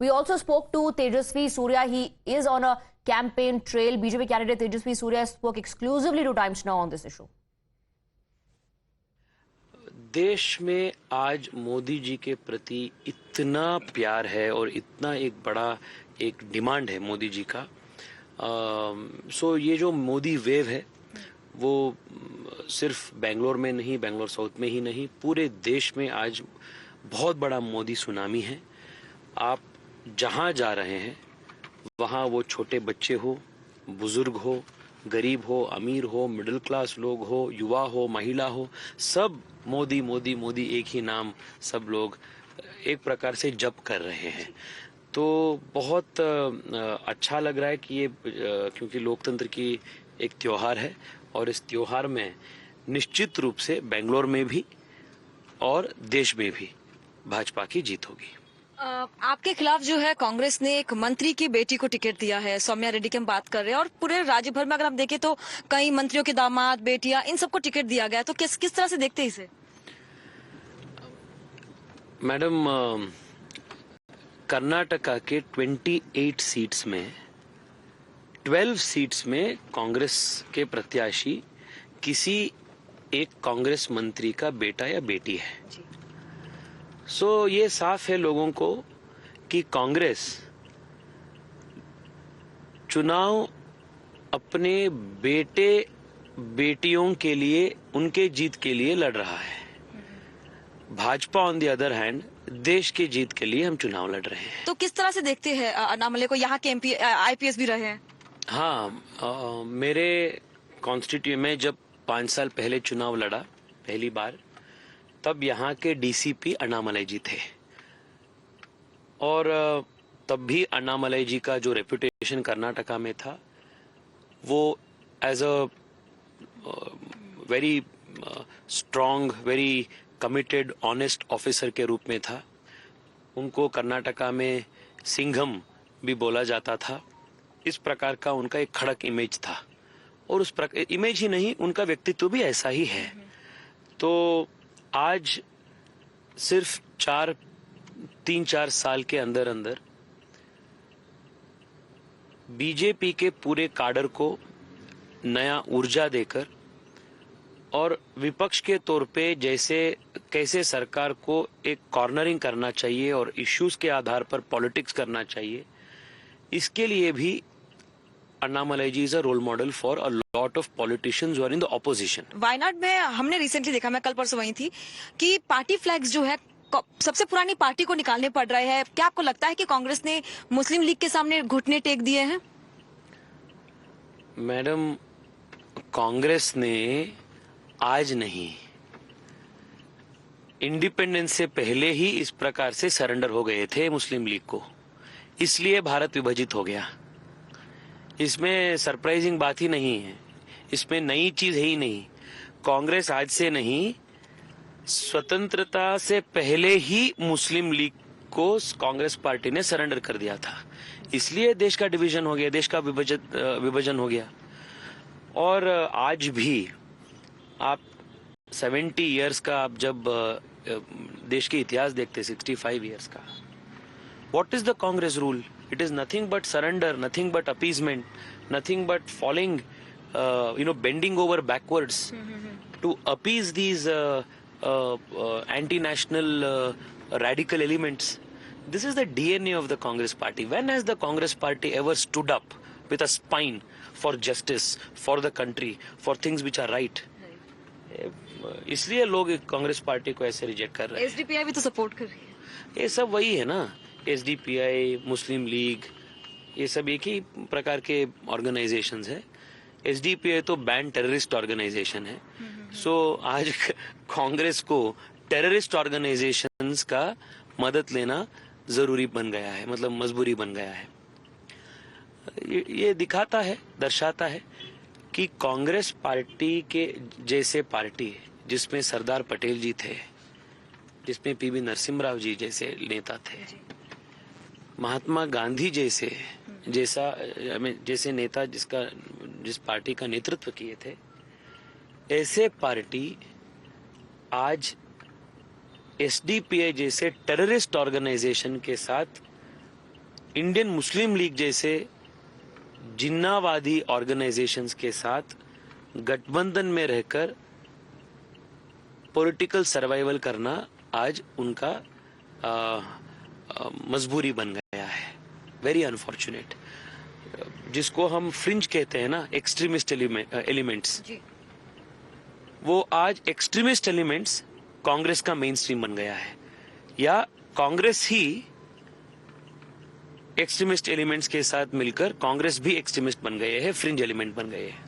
We also spoke to Tejasvi Surya. He is on a campaign trail. BJP candidate Tejasvi Surya spoke exclusively to Times Now on this issue. देश में आज मोदी जी के प्रति इतना प्यार है और इतना एक बड़ा एक डिमांड है मोदी जी का। सो ये जो मोदी वेव है वो सिर्फ बेंगलोर में नहीं, बेंगलोर साउथ में ही नहीं, पूरे देश में आज बहुत बड़ा मोदी सुनामी है। आप जहां जा रहे हैं वहां वो छोटे बच्चे हो, बुजुर्ग हो, गरीब हो, अमीर हो, मिडिल क्लास लोग हो, युवा हो, महिला हो, सब मोदी मोदी मोदी एक ही नाम सब लोग एक प्रकार से जप कर रहे हैं। तो बहुत अच्छा लग रहा है कि ये क्योंकि लोकतंत्र की एक त्योहार है और इस त्योहार में निश्चित रूप से बेंगलोर में भी और देश में भी भाजपा की जीत होगी। आपके खिलाफ जो है कांग्रेस ने एक मंत्री की बेटी को टिकट दिया है, सौम्या रेड्डी की हम बात कर रहे हैं, और पूरे राज्य भर में अगर हम देखें तो कई मंत्रियों के दामाद, बेटियां, इन सबको टिकट दिया गया। तो किस तरह से देखते हैं इसे? मैडम, कर्नाटका के 28 सीट्स में 12 सीट्स में कांग्रेस के प्रत्याशी किसी एक कांग्रेस मंत्री का बेटा या बेटी है। सो ये साफ है लोगों को कि कांग्रेस चुनाव अपने बेटे बेटियों के लिए, उनके जीत के लिए लड़ रहा है। Bhajpa on the other hand देश की जीत के लिए हम चुनाव लड़ रहे हैं। तो किस तरह से देखते हैं अनामले को? यहाँ के एमपी आईपीएस भी रहे हैं। हाँ, मेरे कॉन्स्टिट्यूशन में जब 5 साल पहले चुनाव लड़ा पहली बार, तब यहाँ के डीसीपी अन्नामलाई जी थे और तब भी अन्नामलाई जी का जो रेपुटेशन कर्नाटका में था वो as a very strong, very committed, honest officer के रूप में था। उनको कर्नाटका में सिंघम भी बोला जाता था। इस प्रकार का उनका एक खड़क इमेज था और उस प्रकार इमेज ही नहीं, उनका व्यक्तित्व भी ऐसा ही है। तो आज सिर्फ 3-4 साल के अंदर अंदर बीजेपी के पूरे काडर को नया ऊर्जा देकर और विपक्ष के तौर पे जैसे कैसे सरकार को एक कॉर्नरिंग करना चाहिए और इश्यूज के आधार पर पॉलिटिक्स करना चाहिए, इसके लिए भी Annamalai ji is a role model for a lot of politicians who are in the opposition. Wayanad में हमने रिसेंटली देखा, मैं कल परसों वही थी, कि पार्टी फ्लैग्स जो है सबसे पुरानी पार्टी को निकालने पड़ रहे हैं। क्या आपको लगता है कि कांग्रेस ने मुस्लिम लीग के सामने घुटने टेक दिए हैं? मैडम, कांग्रेस ने आज नहीं, इंडिपेंडेंस से पहले ही इस प्रकार से सरेंडर हो गए थे मुस्लिम लीग को, इसलिए भारत विभाजित हो गया। इसमें सरप्राइजिंग बात ही नहीं है, इसमें नई चीज है ही नहीं। कांग्रेस आज से नहीं, स्वतंत्रता से पहले ही मुस्लिम लीग को कांग्रेस पार्टी ने सरेंडर कर दिया था, इसलिए देश का डिवीजन हो गया, देश का विभाजन हो गया। और आज भी आप 70 इयर्स का आप जब देश के इतिहास देखते, 65 इयर्स का, what is the Congress rule? It is nothing but surrender, nothing but appeasement, nothing but falling, bending over backwards to appease these anti-national radical elements. This is the DNA of the Congress party. When has the Congress party ever stood up with a spine for justice, for the country, for things which are right? इसलिए लोग Congress party को ऐसे reject कर रहे हैं। SDPI भी तो support कर रही है। ये सब वही है ना, एसडीपीआई, मुस्लिम लीग, ये सब एक ही प्रकार के ऑर्गेनाइजेशंस है। एसडीपीआई तो बैन टेररिस्ट ऑर्गेनाइजेशन है। सो आज कांग्रेस को टेररिस्ट ऑर्गेनाइजेशंस का मदद लेना जरूरी बन गया है, मतलब मजबूरी बन गया है। ये दिखाता है, दर्शाता है कि कांग्रेस पार्टी के जैसे पार्टी जिसमें सरदार पटेल जी थे, जिसमें पीवी नरसिम्हा राव जी जैसे नेता थे, महात्मा गांधी जैसे नेता जिस पार्टी का नेतृत्व किए थे, ऐसे पार्टी आज एसडीपीआई जैसे टेररिस्ट ऑर्गेनाइजेशन के साथ इंडियन मुस्लिम लीग जैसे जिन्नावादी ऑर्गेनाइजेशंस के साथ गठबंधन में रहकर पॉलिटिकल सर्वाइवल करना आज उनका मजबूरी बन गया है। Very unfortunate. जिसको हम फ्रिंज कहते हैं ना, एक्सट्रीमिस्ट एलिमेंट्स, वो आज एक्सट्रीमिस्ट एलिमेंट्स कांग्रेस का मेन स्ट्रीम बन गया है, या कांग्रेस ही एक्सट्रीमिस्ट एलिमेंट्स के साथ मिलकर कांग्रेस भी एक्सट्रीमिस्ट बन गए हैं, फ्रिंज एलिमेंट बन गए हैं।